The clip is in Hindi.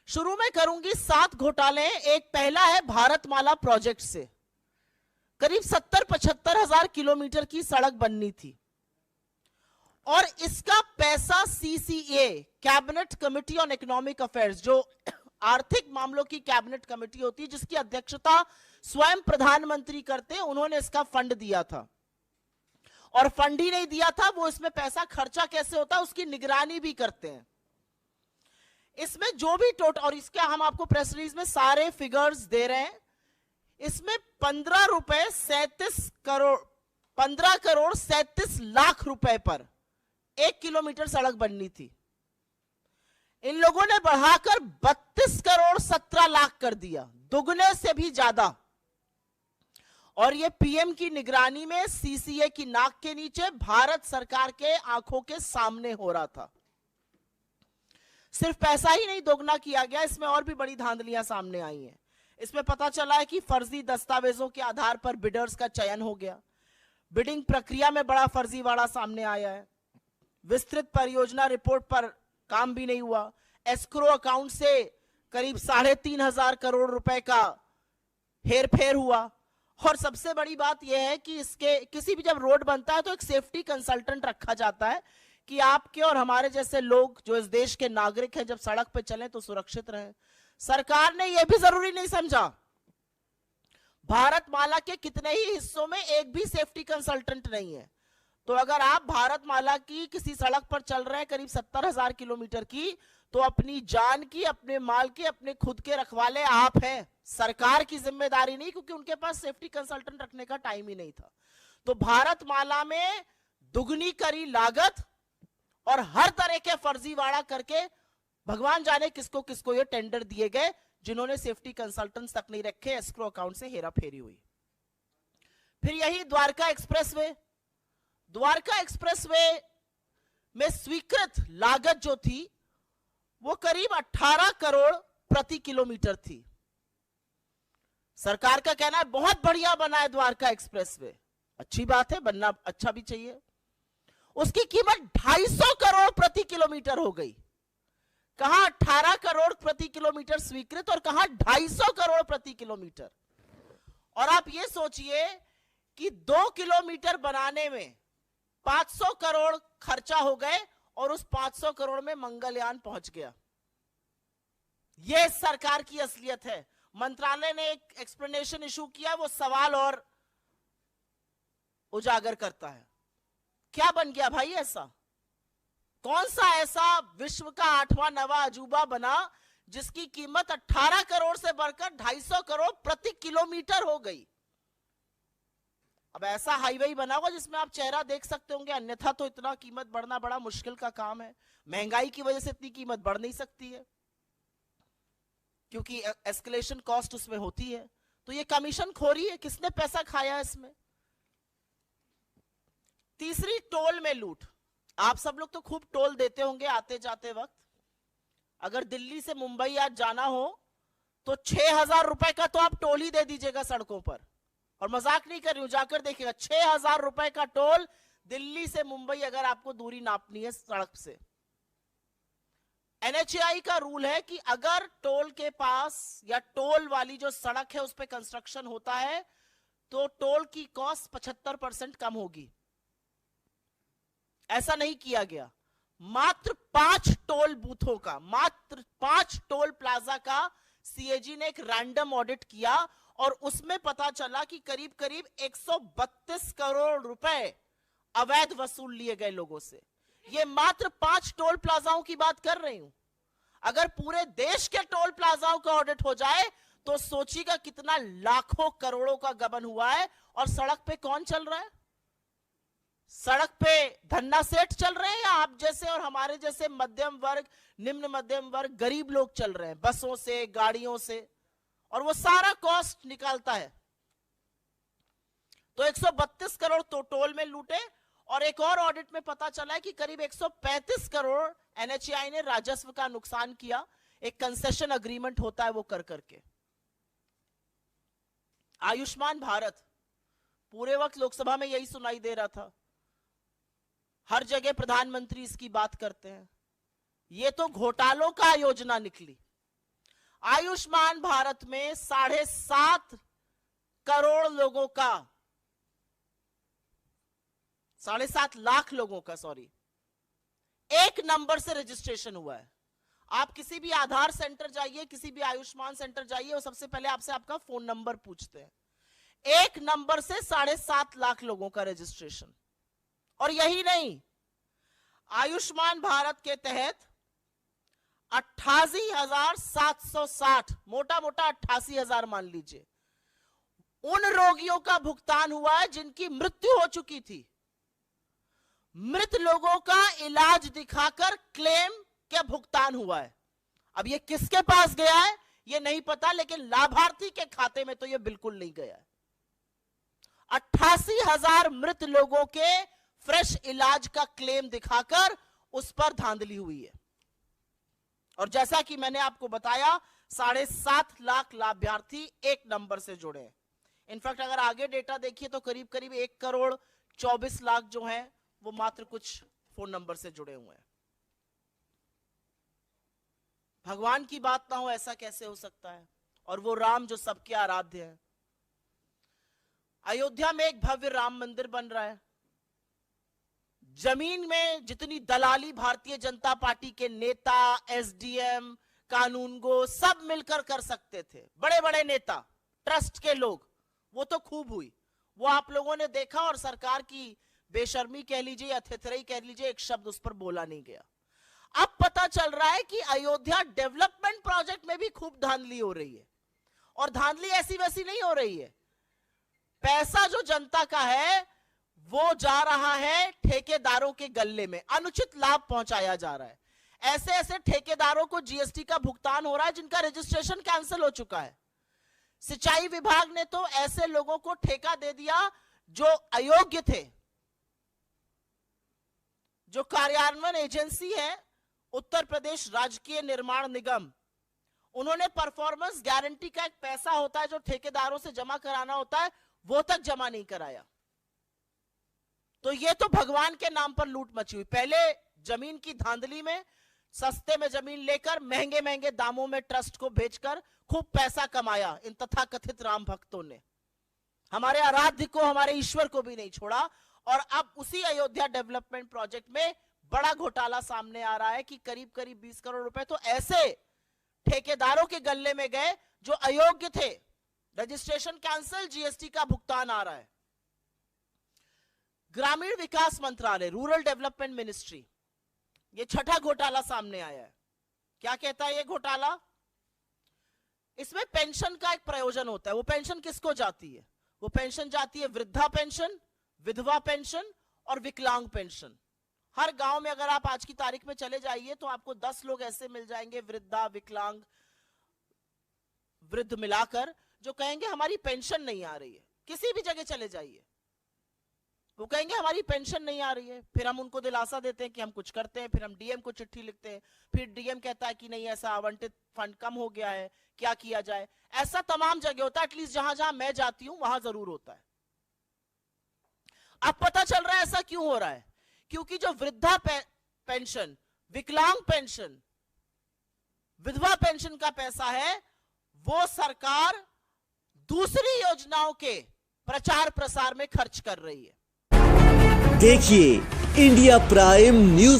शुरू में करूंगी 7 घोटाले। एक पहला है भारतमाला प्रोजेक्ट से करीब 70-75 हजार किलोमीटर की सड़क बननी थी और इसका पैसा CCA, cabinet committee on economic affairs, जो आर्थिक मामलों की कैबिनेट कमेटी होती है जिसकी अध्यक्षता स्वयं प्रधानमंत्री करते हैं, उन्होंने इसका फंड दिया था। और फंड ही नहीं दिया था, वो इसमें पैसा खर्चा कैसे होता है उसकी निगरानी भी करते हैं। इसमें जो भी टोटल, और इसका हम आपको प्रेस रिलीज में सारे फिगर्स दे रहे हैं, इसमें 15 करोड़ 37 लाख रुपए पर 1 किलोमीटर सड़क बननी थी। इन लोगों ने बढ़ाकर 32 करोड़ 17 लाख कर दिया, दुगने से भी ज्यादा। और ये पीएम की निगरानी में सीसीए की नाक के नीचे भारत सरकार के आंखों के सामने हो रहा था। सिर्फ पैसा ही नहीं दोगुना किया गया, इसमें और भी बड़ी धांधलियां सामने आई हैं। इसमें पता चला है कि फर्जी दस्तावेजों के आधार पर बिडर्स का चयन हो गया, बिडिंग प्रक्रिया में बड़ा फर्जीवाड़ा सामने आया है, विस्तृत परियोजना रिपोर्ट पर काम भी नहीं हुआ, एस्क्रो अकाउंट से करीब 3,500 करोड़ रुपए का हेरफेर हुआ। और सबसे बड़ी बात यह है कि इसके किसी भी जब रोड बनता है तो एक सेफ्टी कंसल्टेंट रखा जाता है कि आपके और हमारे जैसे लोग जो इस देश के नागरिक हैं जब सड़क पे चलें तो सुरक्षित रहें। सरकार ने यह भी जरूरी नहीं समझा, भारतमाला के कितने ही हिस्सों में एक भी सेफ्टी कंसल्टेंट नहीं है। तो अगर आप भारतमाला की किसी सड़क पर चल रहे हैं करीब 70,000 किलोमीटर की, तो अपनी जान की, अपने माल की, अपने खुद के रखवाले आप हैं, सरकार की जिम्मेदारी नहीं, क्योंकि उनके पास सेफ्टी कंसल्टेंट रखने का टाइम ही नहीं था। तो भारतमाला में दुगनी करी लागत और हर तरह के फर्जीवाड़ा करके भगवान जाने किसको किसको ये टेंडर दिए गए, जिन्होंने सेफ्टी कंसल्टेंट्स तक नहीं रखे, एस्क्रो अकाउंट से हेराफेरी हुई। फिर यही द्वारका एक्सप्रेसवे में स्वीकृत लागत जो थी वो करीब 18 करोड़ प्रति किलोमीटर थी। सरकार का कहना है बहुत बढ़िया बना है द्वारका एक्सप्रेसवे, अच्छी बात है, बनना अच्छा भी चाहिए। उसकी कीमत 250 करोड़ प्रति किलोमीटर हो गई। कहां 18 करोड़ प्रति किलोमीटर स्वीकृत और कहां 250 करोड़ प्रति किलोमीटर। और आप ये सोचिए कि 2 किलोमीटर बनाने में 500 करोड़ खर्चा हो गए और उस 500 करोड़ में मंगलयान पहुंच गया। यह सरकार की असलियत है। मंत्रालय ने एक एक्सप्लेनेशन इशू किया, वो सवाल और उजागर करता है। क्या बन गया भाई ऐसा? कौन सा ऐसा विश्व का 8वां 9वां अजूबा बना जिसकी कीमत 18 करोड़ से बढ़कर 250 करोड़ प्रति किलोमीटर हो गई? अब ऐसा हाईवे बना हुआ जिसमें आप चेहरा देख सकते होंगे, अन्यथा तो इतना कीमत बढ़ना बड़ा मुश्किल का काम है। महंगाई की वजह से इतनी कीमत बढ़ नहीं सकती है क्योंकि एस्केलेशन कॉस्ट उसमें होती है। तो ये कमीशन खोरी है, किसने पैसा खाया इसमें? तीसरी, टोल में लूट। आप सब लोग तो खूब टोल देते होंगे आते जाते वक्त। अगर दिल्ली से मुंबई आज जाना हो तो 6,000 रुपए का तो आप टोल ही दे दीजिएगा सड़कों पर। और मजाक नहीं कर रही हूं, जाकर देखिएगा 6,000 रुपए का टोल दिल्ली से मुंबई अगर आपको दूरी नापनी है सड़क से। एनएचएआई का रूल है कि अगर टोल के पास या टोल वाली जो सड़क है उस पर कंस्ट्रक्शन होता है तो टोल की कॉस्ट 75% कम होगी। ऐसा नहीं किया गया। मात्र 5 टोल बूथों का, मात्र 5 टोल प्लाजा का सीएजी ने एक रैंडम ऑडिट किया और उसमें पता चला कि करीब करीब 132 करोड़ रुपए अवैध वसूल लिए गए लोगों से। ये मात्र 5 टोल प्लाजाओं की बात कर रही हूं। अगर पूरे देश के टोल प्लाजाओं का ऑडिट हो जाए तो सोचिएगा कितना लाखों करोड़ों का गबन हुआ है। और सड़क पे कौन चल रहा है? सड़क पे धन्ना सेठ चल रहे हैं या आप जैसे और हमारे जैसे मध्यम वर्ग, निम्न मध्यम वर्ग, गरीब लोग चल रहे हैं बसों से, गाड़ियों से, और वो सारा कॉस्ट निकालता है। तो 132 करोड़ तो टोल में लूटे। और एक और ऑडिट में पता चला है कि करीब 135 करोड़ एनएचएआई ने राजस्व का नुकसान किया। एक कंसेशन अग्रीमेंट होता है वो कर करके। आयुष्मान भारत, पूरे वक्त लोकसभा में यही सुनाई दे रहा था, हर जगह प्रधानमंत्री इसकी बात करते हैं। ये तो घोटालों का योजना निकली। आयुष्मान भारत में 7.5 करोड़ लोगों का, 7.5 लाख लोगों का, सॉरी, एक नंबर से रजिस्ट्रेशन हुआ है। आप किसी भी आधार सेंटर जाइए, किसी भी आयुष्मान सेंटर जाइए, वो सबसे पहले आपसे आपका फोन नंबर पूछते हैं। एक नंबर से 7.5 लाख लोगों का रजिस्ट्रेशन। और यही नहीं, आयुष्मान भारत के तहत 88,760, मोटा मोटा 88,000 मान लीजिए, उन रोगियों का भुगतान हुआ है जिनकी मृत्यु हो चुकी थी। मृत लोगों का इलाज दिखाकर क्लेम क्या भुगतान हुआ है। अब ये किसके पास गया है ये नहीं पता, लेकिन लाभार्थी के खाते में तो ये बिल्कुल नहीं गया है। 88,000 मृत लोगों के फ्रेश इलाज का क्लेम दिखाकर उस पर धांधली हुई है। और जैसा कि मैंने आपको बताया, 7.5 लाख लाभार्थी एक नंबर से जुड़े हैं। इनफैक्ट अगर आगे डेटा देखिए तो करीब करीब 1,24,00,000 जो हैं वो मात्र कुछ फोन नंबर से जुड़े हुए हैं। भगवान की बात ना हो ऐसा कैसे हो सकता है? और वो राम जो सबके आराध्य है। अयोध्या में एक भव्य राम मंदिर बन रहा है। जमीन में जितनी दलाली भारतीय जनता पार्टी के नेता, एसडीएम, कानूनगो सब मिलकर कर सकते थे, बड़े बड़े नेता, ट्रस्ट के लोग, वो तो खूब हुई, वो आप लोगों ने देखा। और सरकार की बेशर्मी कह लीजिए या थेथराई कह लीजिए, एक शब्द उस पर बोला नहीं गया। अब पता चल रहा है कि अयोध्या डेवलपमेंट प्रोजेक्ट में भी खूब धांधली हो रही है। और धांधली ऐसी वैसी नहीं हो रही है, पैसा जो जनता का है वो जा रहा है ठेकेदारों के गल्ले में, अनुचित लाभ पहुंचाया जा रहा है। ऐसे ऐसे ठेकेदारों को जीएसटी का भुगतान हो रहा है जिनका रजिस्ट्रेशन कैंसिल हो चुका है। सिंचाई विभाग ने तो ऐसे लोगों को ठेका दे दिया जो अयोग्य थे। जो कार्यान्वयन एजेंसी है उत्तर प्रदेश राजकीय निर्माण निगम, उन्होंने परफॉर्मेंस गारंटी का एक पैसा होता है जो ठेकेदारों से जमा कराना होता है, वो तक जमा नहीं कराया। तो ये तो भगवान के नाम पर लूट मची हुई। पहले जमीन की धांधली में सस्ते में जमीन लेकर महंगे महंगे दामों में ट्रस्ट को बेचकर खूब पैसा कमाया इन तथाकथित राम भक्तों ने। हमारे आराध्य को, हमारे ईश्वर को भी नहीं छोड़ा। और अब उसी अयोध्या डेवलपमेंट प्रोजेक्ट में बड़ा घोटाला सामने आ रहा है कि करीब करीब 20 करोड़ रुपए तो ऐसे ठेकेदारों के गल्ले में गए जो अयोग्य थे। रजिस्ट्रेशन कैंसिल, जीएसटी का भुगतान आ रहा है। ग्रामीण विकास मंत्रालय, रूरल डेवलपमेंट मिनिस्ट्री, ये छठा घोटाला सामने आया है। क्या कहता है ये घोटाला? इसमें पेंशन का एक प्रयोजन होता है। वो पेंशन किसको जाती है? वो पेंशन जाती है वृद्धा पेंशन, विधवा पेंशन और विकलांग पेंशन। हर गांव में अगर आप आज की तारीख में चले जाइए तो आपको 10 लोग ऐसे मिल जाएंगे, वृद्धा, विकलांग, वृद्ध मिलाकर, जो कहेंगे हमारी पेंशन नहीं आ रही है। किसी भी जगह चले जाइए वो कहेंगे हमारी पेंशन नहीं आ रही है। फिर हम उनको दिलासा देते हैं कि हम कुछ करते हैं, फिर हम डीएम को चिट्ठी लिखते हैं, फिर डीएम कहता है कि नहीं ऐसा आवंटित फंड कम हो गया है, क्या किया जाए। ऐसा तमाम जगह होता है, एटलीस्ट जहां जहां मैं जाती हूं वहां जरूर होता है। अब पता चल रहा है ऐसा क्यों हो रहा है, क्योंकि जो वृद्धा पेंशन, विकलांग पेंशन, विधवा पेंशन का पैसा है वो सरकार दूसरी योजनाओं के प्रचार प्रसार में खर्च कर रही है। देखिए इंडिया प्राइम न्यूज।